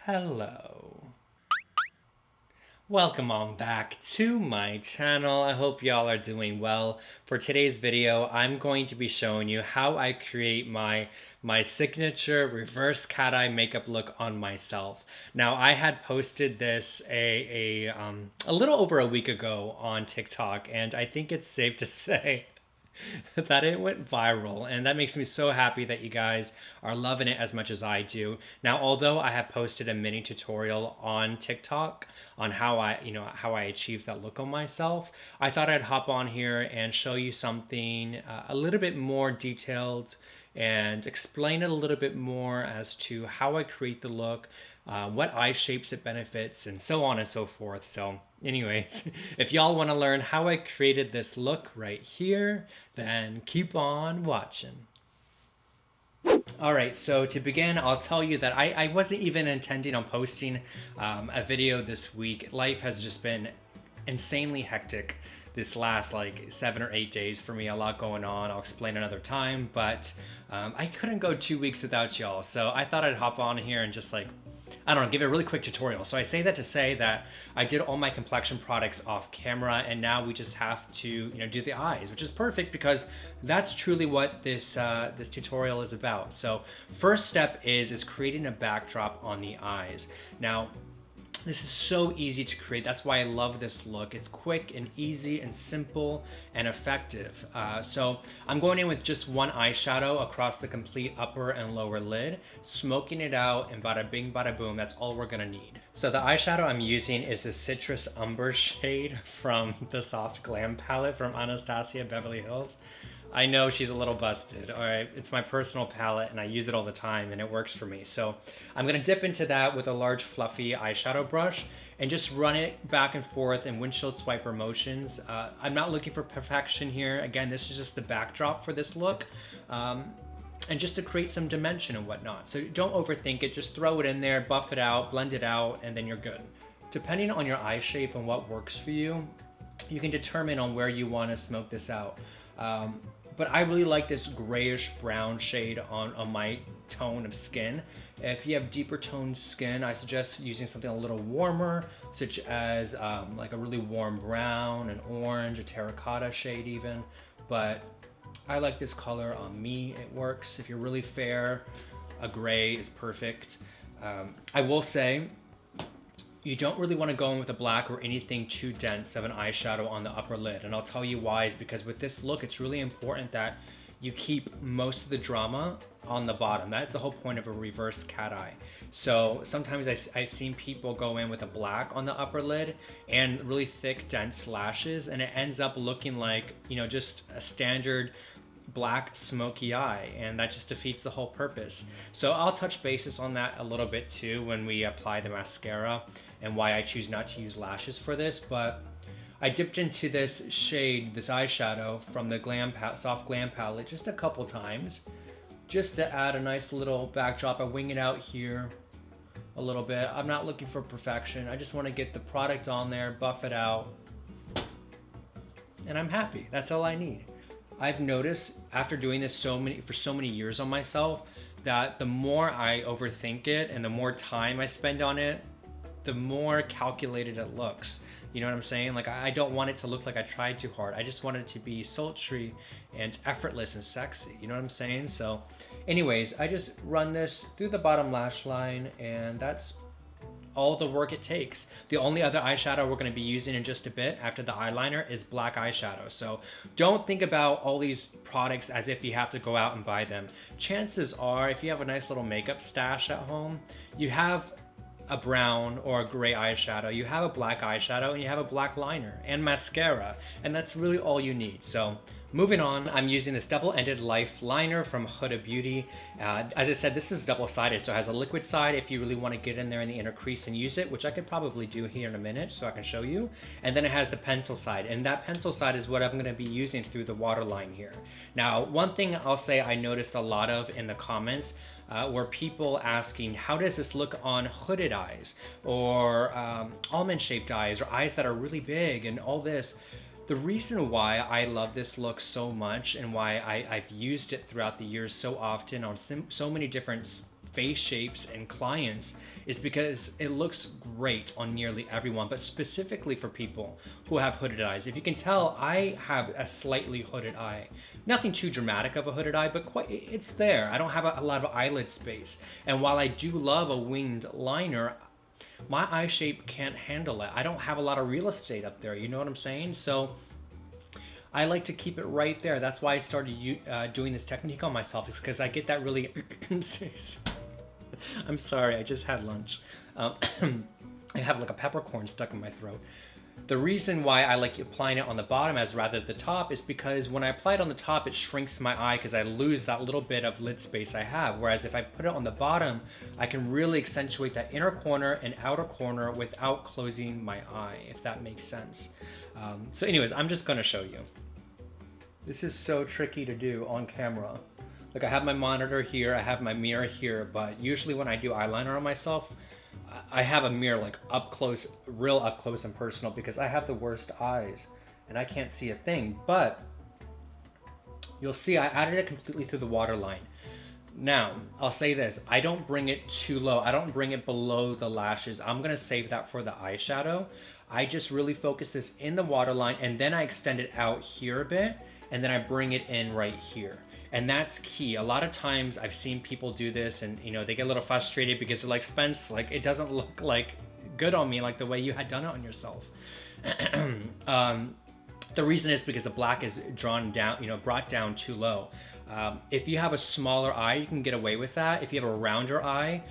Hello. Welcome on back to my channel. I hope y'all are doing well. For today's video, I'm going to be showing you how I create my signature reverse cat eye makeup look on myself. Now, I had posted this a little over a week ago on TikTok, and I think it's safe to say that it went viral, and that makes me so happy that you guys are loving it as much as I do. Now, although I have posted a mini tutorial on TikTok on how I achieved that look on myself, I thought I'd hop on here and show you something a little bit more detailed and explain it a little bit more as to how I create the look, what eye shapes it benefits, and so on and so forth. So anyways, if y'all want to learn how I created this look right here, then keep on watching. All right, so to begin, I'll tell you that I wasn't even intending on posting a video this week. Life has just been insanely hectic this last like 7 or 8 days for me. A lot going on. I'll explain another time, but I couldn't go 2 weeks without y'all. So I thought I'd hop on here and just I don't know, give a really quick tutorial. So I say that to say that I did all my complexion products off camera, and now we just have to, do the eyes, which is perfect because that's truly what this tutorial is about. So first step is creating a backdrop on the eyes. Now, this is so easy to create. That's why I love this look. It's quick and easy and simple and effective. So I'm going in with just one eyeshadow across the complete upper and lower lid, smoking it out, and bada bing, bada boom, that's all we're gonna need. So the eyeshadow I'm using is the Citrus Umber shade from the Soft Glam palette from Anastasia, Beverly Hills. I know she's a little busted, all right? It's my personal palette and I use it all the time and it works for me. So I'm gonna dip into that with a large fluffy eyeshadow brush and just run it back and forth in windshield swiper motions. I'm not looking for perfection here. Again, this is just the backdrop for this look. And just to create some dimension and whatnot. So don't overthink it, just throw it in there, buff it out, blend it out, and then you're good. Depending on your eye shape and what works for you, you can determine on where you wanna smoke this out. But I really like this grayish brown shade on my tone of skin. If you have deeper toned skin, I suggest using something a little warmer, such as like a really warm brown, an orange, a terracotta shade even. But I like this color on me, it works. If you're really fair, a gray is perfect. I will say, you don't really want to go in with a black or anything too dense of an eyeshadow on the upper lid. And I'll tell you why is because with this look, it's really important that you keep most of the drama on the bottom. That's the whole point of a reverse cat eye. So sometimes I've seen people go in with a black on the upper lid and really thick, dense lashes, and it ends up looking like, just a standard black smoky eye, and that just defeats the whole purpose. So I'll touch bases on that a little bit too when we apply the mascara and why I choose not to use lashes for this. But I dipped into this shade, this eyeshadow from the Soft Glam palette just a couple times just to add a nice little backdrop. I wing it out here a little bit. I'm not looking for perfection. I just want to get the product on there, buff it out, and I'm happy. That's all I need. I've noticed after doing this for so many years on myself that the more I overthink it and the more time I spend on it, the more calculated it looks. You know what I'm saying? Like, I don't want it to look like I tried too hard. I just want it to be sultry and effortless and sexy. You know what I'm saying? So anyways, I just run this through the bottom lash line, and that's all the work it takes. The only other eyeshadow we're going to be using in just a bit after the eyeliner is black eyeshadow. So don't think about all these products as if you have to go out and buy them. Chances are, if you have a nice little makeup stash at home, you have a brown or a gray eyeshadow, you have a black eyeshadow, and you have a black liner and mascara, and that's really all you need. So moving on, I'm using this double-ended life liner from Huda Beauty. As I said, this is double-sided, so it has a liquid side if you really want to get in there in the inner crease and use it, which I could probably do here in a minute so I can show you. And then it has the pencil side, and that pencil side is what I'm going to be using through the waterline here. Now, one thing I'll say I noticed a lot of in the comments were people asking, how does this look on hooded eyes or almond-shaped eyes or eyes that are really big and all this? The reason why I love this look so much and why I've used it throughout the years so often on so many different face shapes and clients is because it looks great on nearly everyone, but specifically for people who have hooded eyes. If you can tell, I have a slightly hooded eye. Nothing too dramatic of a hooded eye, but it's there. I don't have a lot of eyelid space. And while I do love a winged liner, my eye shape can't handle it. I don't have a lot of real estate up there, you know what I'm saying? So I like to keep it right there. That's why I started doing this technique on myself, is because I get that really... I'm sorry, I just had lunch. I have like a peppercorn stuck in my throat. The reason why I like applying it on the bottom as rather the top is because when I apply it on the top, it shrinks my eye because I lose that little bit of lid space I have. Whereas if I put it on the bottom, I can really accentuate that inner corner and outer corner without closing my eye, if that makes sense. So anyways, I'm just gonna show you. This is so tricky to do on camera. Like I have my monitor here, I have my mirror here, but usually when I do eyeliner on myself, I have a mirror like up close, real up close and personal, because I have the worst eyes and I can't see a thing. But you'll see I added it completely through the waterline. Now, I'll say this, I don't bring it too low. I don't bring it below the lashes. I'm gonna save that for the eyeshadow. I just really focus this in the waterline and then I extend it out here a bit and then I bring it in right here. And that's key. A lot of times I've seen people do this and they get a little frustrated because they're like, Spence, like it doesn't look like good on me like the way you had done it on yourself. The reason is because the black is drawn down, brought down too low. If you have a smaller eye, you can get away with that. If you have a rounder eye,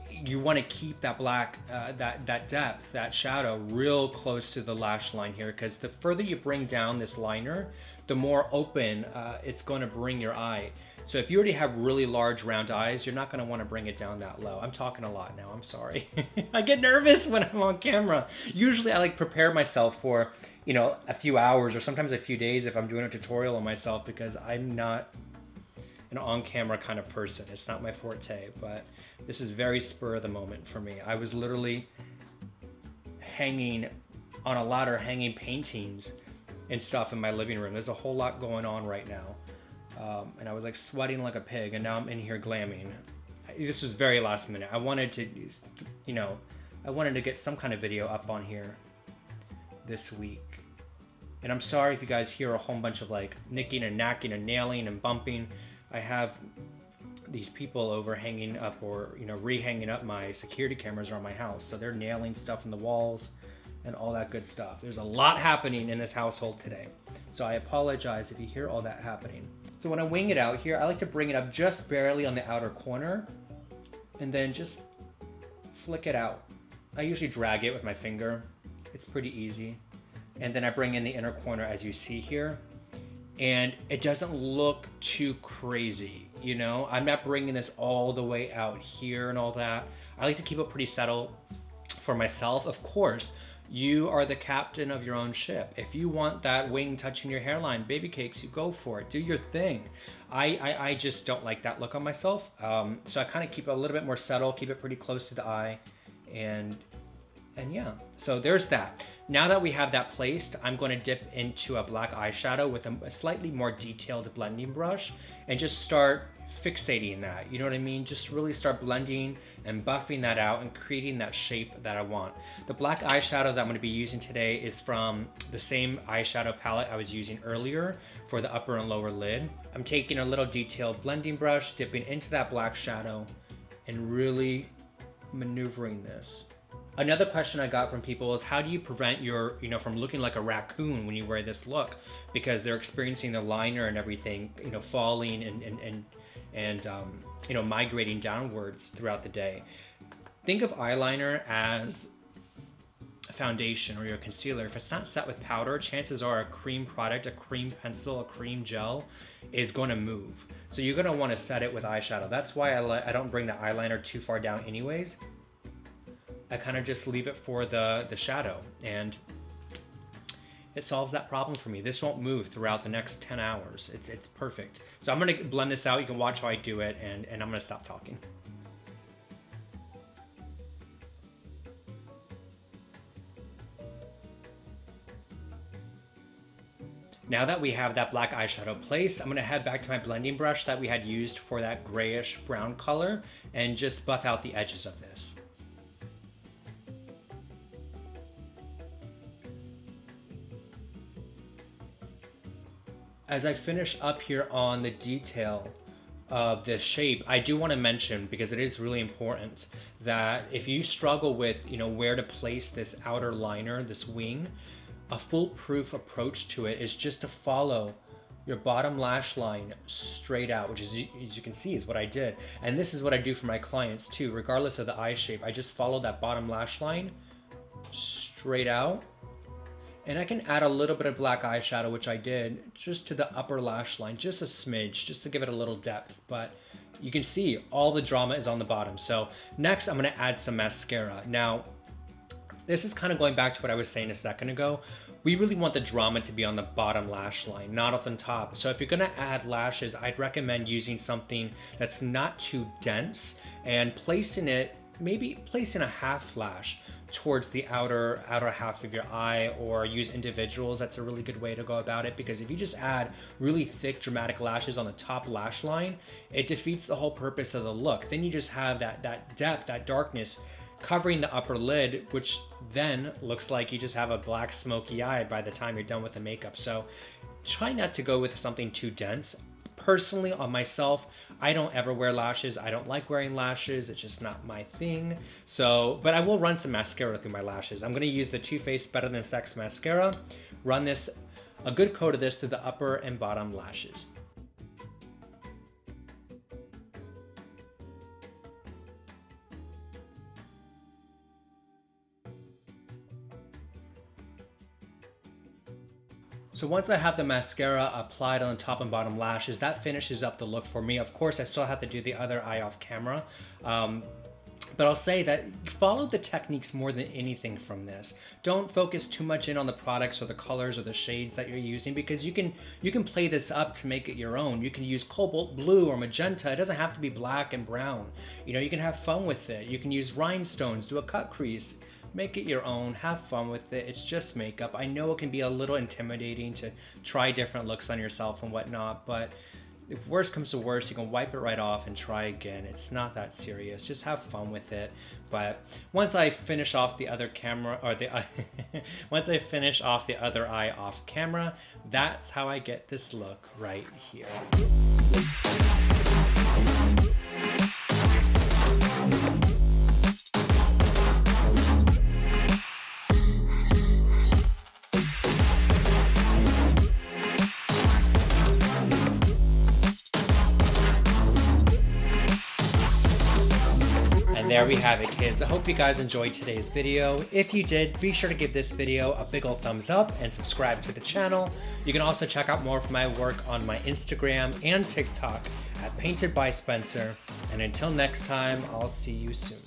you want to keep that black, that depth, that shadow real close to the lash line here, because the further you bring down this liner, the more open it's going to bring your eye. So if you already have really large round eyes, you're not going to want to bring it down that low. I'm talking a lot now, I'm sorry. I get nervous when I'm on camera. Usually I like prepare myself for, a few hours or sometimes a few days if I'm doing a tutorial on myself, because I'm not an on-camera kind of person. It's not my forte, but this is very spur of the moment for me. I was literally hanging on a ladder, hanging paintings and stuff in my living room. There's a whole lot going on right now. And I was like sweating like a pig, and now I'm in here glamming. This was very last minute. I wanted to get some kind of video up on here this week. And I'm sorry if you guys hear a whole bunch of like nicking and knacking and nailing and bumping. I have these people over hanging up or, re-hanging up my security cameras around my house. So they're nailing stuff in the walls and all that good stuff. There's a lot happening in this household today. So I apologize if you hear all that happening. So when I wing it out here, I like to bring it up just barely on the outer corner and then just flick it out. I usually drag it with my finger. It's pretty easy. And then I bring in the inner corner as you see here. And it doesn't look too crazy, I'm not bringing this all the way out here and all that. I like to keep it pretty subtle for myself. Of course, you are the captain of your own ship. If you want that wing touching your hairline, baby cakes, you go for it. Do your thing. I just don't like that look on myself. So I kind of keep it a little bit more subtle, keep it pretty close to the eye. And yeah, so there's that. Now that we have that placed, I'm going to dip into a black eyeshadow with a slightly more detailed blending brush and just start fixating that, you know what I mean? Just really start blending and buffing that out and creating that shape that I want. The black eyeshadow that I'm going to be using today is from the same eyeshadow palette I was using earlier for the upper and lower lid. I'm taking a little detailed blending brush, dipping into that black shadow and really maneuvering this. Another question I got from people is, how do you prevent your, from looking like a raccoon when you wear this look? Because they're experiencing the liner and everything, falling and migrating downwards throughout the day. Think of eyeliner as a foundation or your concealer. If it's not set with powder, chances are a cream product, a cream pencil, a cream gel is going to move. So you're going to want to set it with eyeshadow. That's why I don't bring the eyeliner too far down anyways. I kind of just leave it for the shadow, and it solves that problem for me. This won't move throughout the next 10 hours. It's perfect. So I'm going to blend this out. You can watch how I do it, and I'm going to stop talking. Now that we have that black eyeshadow placed, I'm gonna head back to my blending brush that we had used for that grayish brown color and just buff out the edges of this. As I finish up here on the detail of this shape, I do want to mention, because it is really important, that if you struggle with, where to place this outer liner, this wing, a foolproof approach to it is just to follow your bottom lash line straight out, which is, as you can see, is what I did. And this is what I do for my clients too, regardless of the eye shape. I just follow that bottom lash line straight out. And I can add a little bit of black eyeshadow, which I did, just to the upper lash line, just a smidge, just to give it a little depth. But you can see all the drama is on the bottom. So next I'm gonna add some mascara. Now, this is kind of going back to what I was saying a second ago. We really want the drama to be on the bottom lash line, not up on top. So if you're gonna add lashes, I'd recommend using something that's not too dense and maybe placing a half lash towards the outer half of your eye, or use individuals. That's a really good way to go about it, because if you just add really thick dramatic lashes on the top lash line, it defeats the whole purpose of the look. Then you just have that depth, that darkness covering the upper lid, which then looks like you just have a black smoky eye by the time you're done with the makeup. So try not to go with something too dense. Personally, on myself, I don't ever wear lashes. I don't like wearing lashes. It's just not my thing. So, but I will run some mascara through my lashes. I'm going to use the Too Faced Better Than Sex mascara. Run a good coat of this through the upper and bottom lashes. So once I have the mascara applied on the top and bottom lashes, that finishes up the look for me. Of course, I still have to do the other eye off camera. But I'll say that follow the techniques more than anything from this. Don't focus too much in on the products or the colors or the shades that you're using, because you can play this up to make it your own. You can use cobalt blue or magenta. It doesn't have to be black and brown. You can have fun with it. You can use rhinestones, do a cut crease. Make it your own, have fun with it. It's just makeup. I know it can be a little intimidating to try different looks on yourself and whatnot, but if worst comes to worst, you can wipe it right off and try again. It's not that serious. Just have fun with it. But once I finish off the other camera, or once I finish off the other eye off camera, that's how I get this look right here. There we have it, kids. I hope you guys enjoyed today's video. If you did, be sure to give this video a big ol' thumbs up and subscribe to the channel. You can also check out more of my work on my Instagram and TikTok at Painted by Spencer. And until next time, I'll see you soon.